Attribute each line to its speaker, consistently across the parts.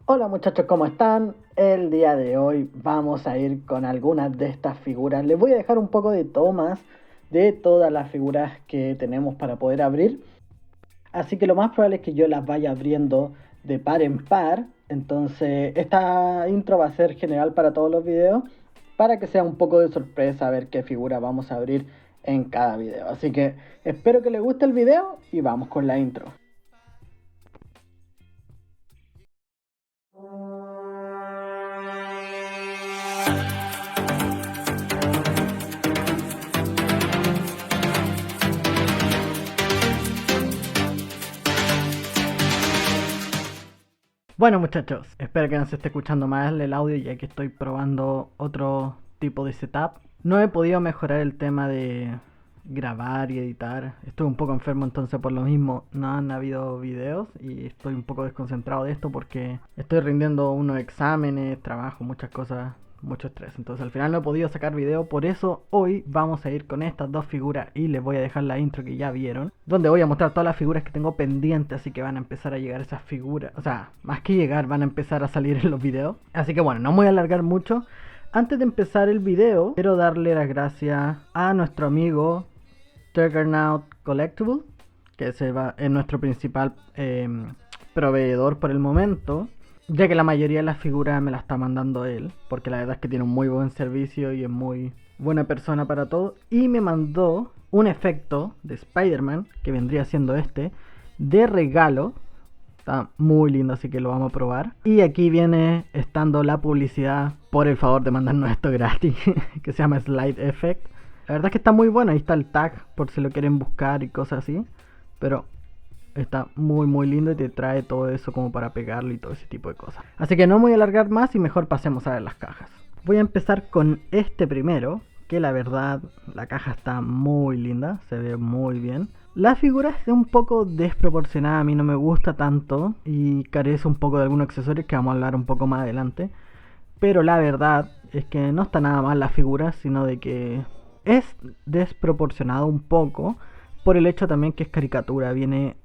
Speaker 1: Hola muchachos, ¿cómo están? El día de hoy vamos a ir con algunas de estas figuras. Les voy a dejar un poco de tomas de todas las figuras que tenemos para poder abrir. Así que lo más probable es que yo las vaya abriendo de par en par. Entonces esta intro va a ser general para todos los videos, para que sea un poco de sorpresa ver qué figura vamos a abrir en cada video. Así que espero que les guste el video y vamos con la intro. Bueno muchachos, espero que no se esté escuchando mal el audio ya que estoy probando otro tipo de setup. No he podido mejorar el tema de grabar y editar. Estoy un poco enfermo, entonces por lo mismo no han habido videos y estoy un poco desconcentrado de esto porque estoy rindiendo unos exámenes, trabajo, muchas cosas, mucho estrés. Entonces al final no he podido sacar video, por eso hoy vamos a ir con estas dos figuras y les voy a dejar la intro que ya vieron, donde voy a mostrar todas las figuras que tengo pendientes, así que van a empezar a llegar esas figuras, o sea, más que llegar, van a empezar a salir en los videos. Así que bueno, no me voy a alargar mucho. Antes de empezar el video, quiero darle las gracias a nuestro amigo Juggernaut Collectible, que es nuestro principal proveedor por el momento, ya que la mayoría de las figuras me las está mandando él, porque la verdad es que tiene un muy buen servicio y es muy buena persona para todo. Y me mandó un efecto de Spider-Man, que vendría siendo este, de regalo. Está muy lindo, así que lo vamos a probar. Y aquí viene estando la publicidad por el favor de mandarnos esto gratis, que se llama Slide Effect. La verdad es que está muy bueno, ahí está el tag por si lo quieren buscar y cosas así. Pero está muy lindo y te trae todo eso como para pegarlo y todo ese tipo de cosas. Así que no me voy a alargar más y mejor pasemos a ver las cajas. Voy a empezar con este primero, que la verdad la caja está muy linda, se ve muy bien. La figura es un poco desproporcionada, a mí no me gusta tanto y carece un poco de algunos accesorios que vamos a hablar un poco más adelante. Pero la verdad es que no está nada mal la figura, sino de que es desproporcionado un poco por el hecho también que es caricatura, viene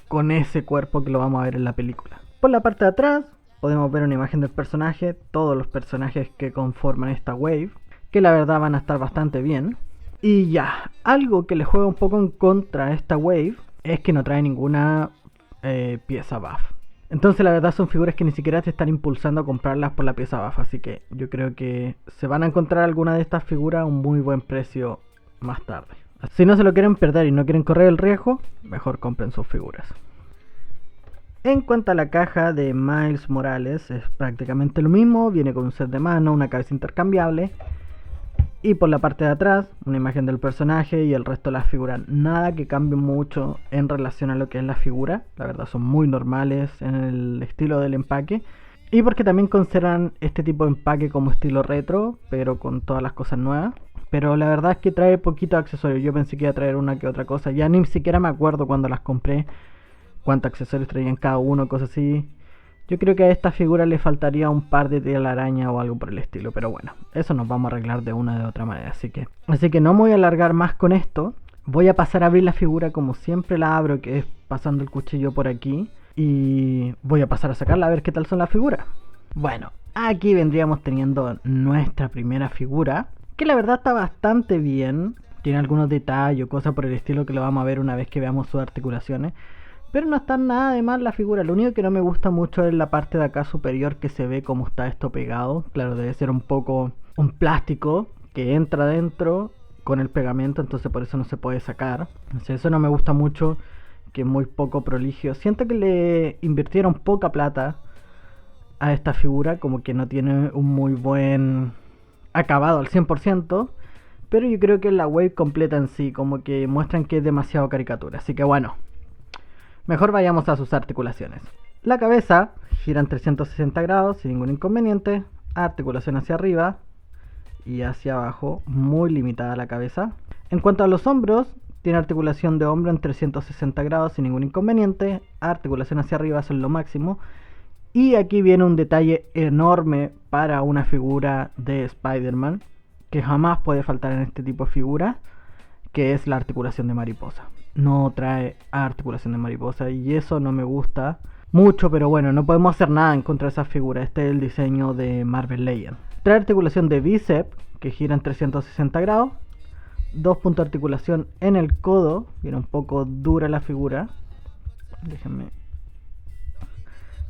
Speaker 1: con ese cuerpo que lo vamos a ver en la película. Por la parte de atrás podemos ver una imagen del personaje, todos los personajes que conforman esta wave, que la verdad van a estar bastante bien. Y ya, algo que le juega un poco en contra a esta wave es que no trae ninguna pieza buff. Entonces la verdad son figuras que ni siquiera te están impulsando a comprarlas por la pieza buff, así que yo creo que se van a encontrar alguna de estas figuras a un muy buen precio más tarde. Si no se lo quieren perder y no quieren correr el riesgo, mejor compren sus figuras. En cuanto a la caja de Miles Morales, es prácticamente lo mismo, viene con un set de mano, una cabeza intercambiable y por la parte de atrás una imagen del personaje y el resto de las figuras. Nada que cambie mucho en relación a lo que es la figura, la verdad son muy normales en el estilo del empaque. Y porque también consideran este tipo de empaque como estilo retro, pero con todas las cosas nuevas. Pero la verdad es que trae poquitos accesorios. Yo pensé que iba a traer una que otra cosa. Ya ni siquiera me acuerdo cuando las compré cuántos accesorios traían cada uno, cosas así. Yo creo que a esta figura le faltaría un par de telaraña o algo por el estilo. Pero bueno, eso nos vamos a arreglar de una de otra manera. Así que no me voy a alargar más con esto. Voy a pasar a abrir la figura como siempre la abro, que es pasando el cuchillo por aquí. Y voy a pasar a sacarla a ver qué tal son las figuras. Bueno, aquí vendríamos teniendo nuestra primera figura, que la verdad está bastante bien. Tiene algunos detalles o cosas por el estilo que lo vamos a ver una vez que veamos sus articulaciones. Pero no está nada de mal la figura. Lo único que no me gusta mucho es la parte de acá superior, que se ve como está esto pegado. Claro, debe ser un poco un plástico que entra dentro con el pegamento, entonces por eso no se puede sacar. Entonces eso no me gusta mucho, que es muy poco proligio. Siento que le invirtieron poca plata a esta figura, como que no tiene un muy buen acabado al 100%, pero yo creo que la wave completa en sí, como que muestran que es demasiado caricatura. Así que bueno, mejor vayamos a sus articulaciones. La cabeza gira en 360 grados sin ningún inconveniente, articulación hacia arriba y hacia abajo, muy limitada la cabeza. En cuanto a los hombros, tiene articulación de hombro en 360 grados sin ningún inconveniente, articulación hacia arriba es lo máximo. Y aquí viene un detalle enorme para una figura de Spider-Man, que jamás puede faltar en este tipo de figura, que es la articulación de mariposa. No trae articulación de mariposa y eso no me gusta, mucho, pero bueno, no podemos hacer nada en contra de esa figura. Este es el diseño de Marvel Legends. Trae articulación de bíceps, que gira en 360 grados. 2 puntos de articulación en el codo. Viene un poco dura la figura. Déjenme.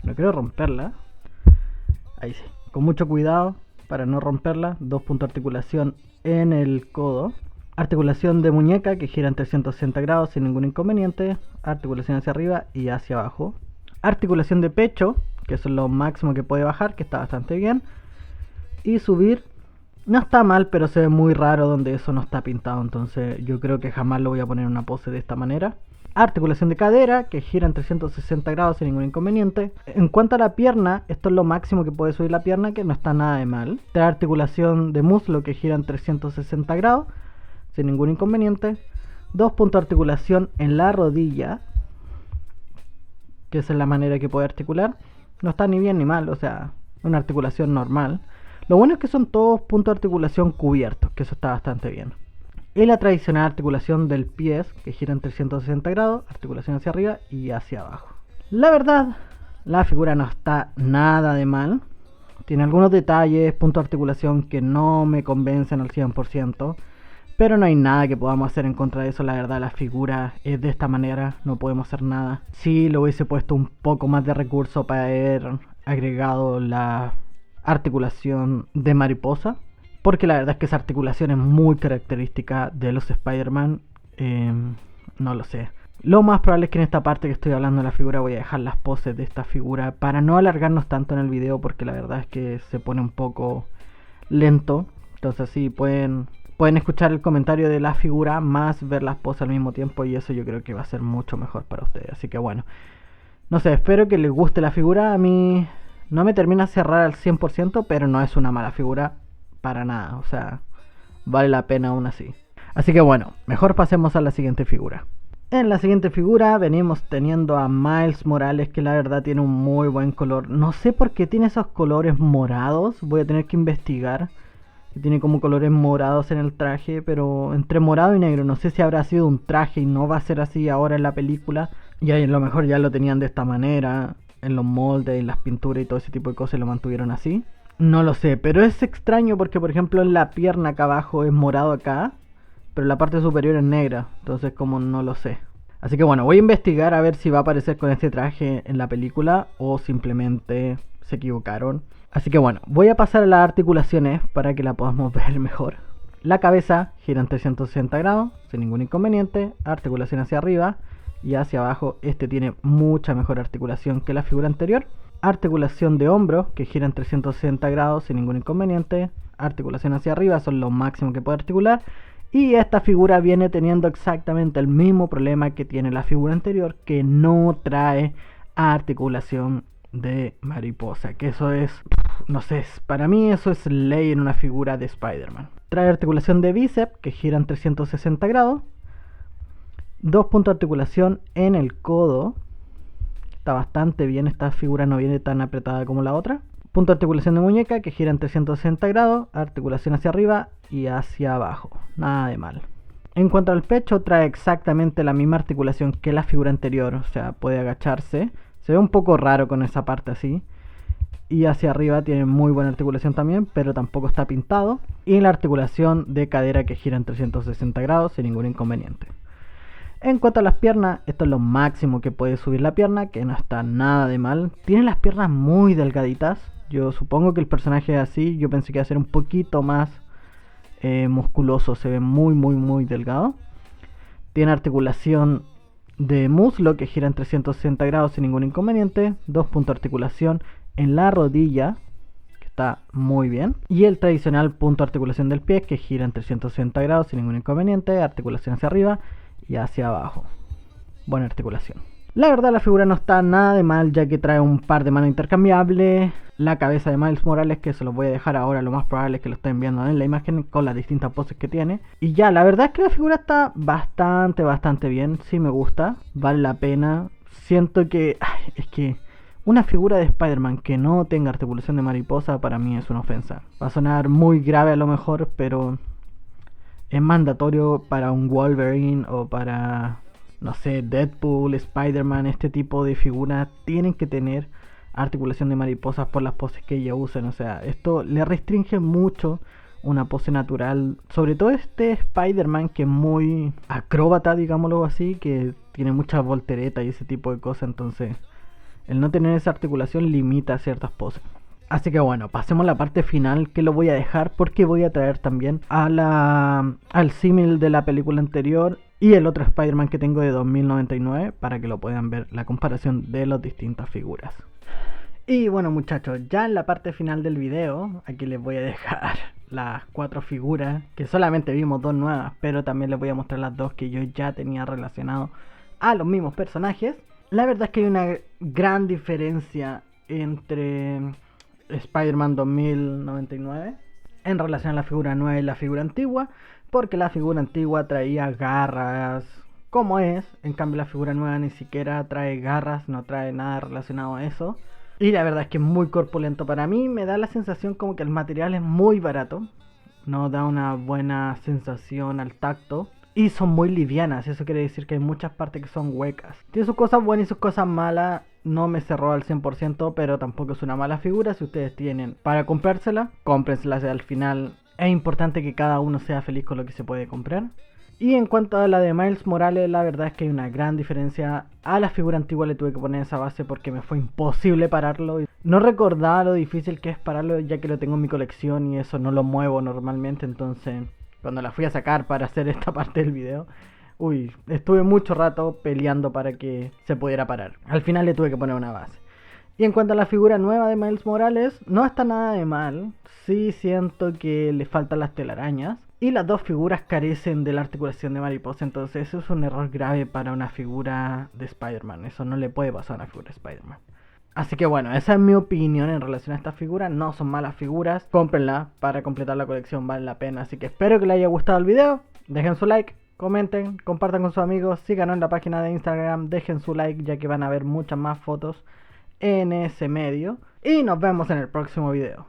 Speaker 1: No quiero romperla. Ahí sí. Con mucho cuidado para no romperla. 2 puntos de articulación en el codo. Articulación de muñeca que gira en 360 grados sin ningún inconveniente. Articulación hacia arriba y hacia abajo. Articulación de pecho, que eso es lo máximo que puede bajar, que está bastante bien. Y subir, no está mal, pero se ve muy raro donde eso no está pintado. Entonces yo creo que jamás lo voy a poner en una pose de esta manera. Articulación de cadera, que gira en 360 grados sin ningún inconveniente. En cuanto a la pierna, esto es lo máximo que puede subir la pierna, que no está nada de mal. Trae articulación de muslo, que gira en 360 grados sin ningún inconveniente. 2 puntos de articulación en la rodilla, que esa es la manera que puede articular. No está ni bien ni mal, o sea, una articulación normal. Lo bueno es que son todos puntos de articulación cubiertos, que eso está bastante bien. Y la tradicional articulación del pie, que gira en 360 grados, articulación hacia arriba y hacia abajo. La verdad, la figura no está nada de mal. Tiene algunos detalles, puntos de articulación que no me convencen al 100%. Pero no hay nada que podamos hacer en contra de eso. La verdad, la figura es de esta manera, no podemos hacer nada. Si lo hubiese puesto un poco más de recurso para haber agregado la articulación de mariposa, porque la verdad es que esa articulación es muy característica de los Spider-Man. No lo sé. Lo más probable es que en esta parte que estoy hablando de la figura voy a dejar las poses de esta figura para no alargarnos tanto en el video, porque la verdad es que se pone un poco lento. Entonces sí, pueden escuchar el comentario de la figura más ver las poses al mismo tiempo, y eso yo creo que va a ser mucho mejor para ustedes. Así que bueno, no sé, espero que les guste la figura. A mí no me termina de cerrar al 100%, pero no es una mala figura para nada. O sea, vale la pena aún así. Así que bueno, mejor pasemos a la siguiente figura. En la siguiente figura venimos teniendo a Miles Morales, que la verdad tiene un muy buen color. No sé por qué tiene esos colores morados, voy a tener que investigar. Tiene como colores morados en el traje, pero entre morado y negro. No sé si habrá sido un traje y no va a ser así ahora en la película. Y ahí a lo mejor ya lo tenían de esta manera, en los moldes, en las pinturas y todo ese tipo de cosas, y lo mantuvieron así. No lo sé, pero es extraño porque por ejemplo en la pierna acá abajo es morado acá, pero la parte superior es negra. Entonces como no lo sé. Así que bueno, voy a investigar a ver si va a aparecer con este traje en la película o simplemente se equivocaron. Así que bueno, voy a pasar a las articulaciones para que la podamos ver mejor. La cabeza gira en 360 grados, sin ningún inconveniente. Articulación hacia arriba y hacia abajo. Este tiene mucha mejor articulación que la figura anterior. Articulación de hombro, que gira en 360 grados, sin ningún inconveniente. Articulación hacia arriba, son lo máximo que puede articular. Y esta figura viene teniendo exactamente el mismo problema que tiene la figura anterior, que no trae articulación de mariposa, que eso es, no sé, para mí eso es ley en una figura de Spider-Man. Trae articulación de bíceps, que gira en 360 grados. 2 puntos de articulación en el codo. Está bastante bien, esta figura no viene tan apretada como la otra. Punto de articulación de muñeca, que gira en 360 grados. Articulación hacia arriba y hacia abajo. Nada de mal. En cuanto al pecho, trae exactamente la misma articulación que la figura anterior. O sea, puede agacharse. Se ve un poco raro con esa parte así. Y hacia arriba tiene muy buena articulación también, pero tampoco está pintado. Y la articulación de cadera, que gira en 360 grados sin ningún inconveniente. En cuanto a las piernas, esto es lo máximo que puede subir la pierna, que no está nada de mal. Tiene las piernas muy delgaditas. Yo supongo que el personaje es así. Yo pensé que iba a ser un poquito más musculoso. Se ve muy delgado. Tiene articulación de muslo, que gira en 360 grados sin ningún inconveniente. 2 puntos de articulación en la rodilla, que está muy bien. Y el tradicional punto de articulación del pie, que gira en 360 grados sin ningún inconveniente. Articulación hacia arriba y hacia abajo. Buena articulación. La verdad, la figura no está nada de mal, ya que trae un par de manos intercambiables. La cabeza de Miles Morales, que se los voy a dejar ahora, lo más probable es que lo estén viendo en la imagen con las distintas poses que tiene. Y ya, la verdad es que la figura está bastante bien. Sí me gusta, vale la pena. Siento que es que una figura de Spider-Man que no tenga articulación de mariposa para mí es una ofensa. Va a sonar muy grave a lo mejor, pero es mandatorio para un Wolverine o para no sé, Deadpool, Spider-Man, este tipo de figuras tienen que tener articulación de mariposas por las poses que ellos usan. O sea, esto le restringe mucho una pose natural. Sobre todo este Spider-Man que es muy acróbata, digámoslo así, que tiene muchas volteretas y ese tipo de cosas. Entonces, el no tener esa articulación limita ciertas poses. Así que bueno, pasemos a la parte final, que lo voy a dejar porque voy a traer también al símil de la película anterior y el otro Spider-Man que tengo de 2099 para que lo puedan ver la comparación de las distintas figuras. Y bueno muchachos, ya en la parte final del video, aquí les voy a dejar las 4 figuras, que solamente vimos 2 nuevas, pero también les voy a mostrar las 2 que yo ya tenía relacionado a los mismos personajes. La verdad es que hay una gran diferencia entre Spider-Man 2099 en relación a la figura nueva y la figura antigua, porque la figura antigua traía garras como es, en cambio la figura nueva ni siquiera trae garras, no trae nada relacionado a eso. Y la verdad es que es muy corpulento. Para mí me da la sensación como que el material es muy barato, no da una buena sensación al tacto. Y son muy livianas, eso quiere decir que hay muchas partes que son huecas. Tiene sus cosas buenas y sus cosas malas. No me cerró al 100%, pero tampoco es una mala figura. Si ustedes tienen para comprársela, cómprensela al final. Es importante que cada uno sea feliz con lo que se puede comprar. Y en cuanto a la de Miles Morales, la verdad es que hay una gran diferencia. A la figura antigua le tuve que poner esa base porque me fue imposible pararlo. No recordaba lo difícil que es pararlo, ya que lo tengo en mi colección y eso no lo muevo normalmente. Entonces, cuando la fui a sacar para hacer esta parte del video, estuve mucho rato peleando para que se pudiera parar. Al final le tuve que poner una base. Y en cuanto a la figura nueva de Miles Morales, no está nada de mal. Sí siento que le faltan las telarañas. Y las dos figuras carecen de la articulación de mariposa. Entonces eso es un error grave para una figura de Spider-Man. Eso no le puede pasar a una figura de Spider-Man. Así que bueno, esa es mi opinión en relación a estas figuras. No son malas figuras. Cómprenla para completar la colección, vale la pena. Así que espero que les haya gustado el video. Dejen su like, comenten, compartan con sus amigos. Síganos en la página de Instagram. Dejen su like ya que van a ver muchas más fotos en ese medio. Y nos vemos en el próximo video.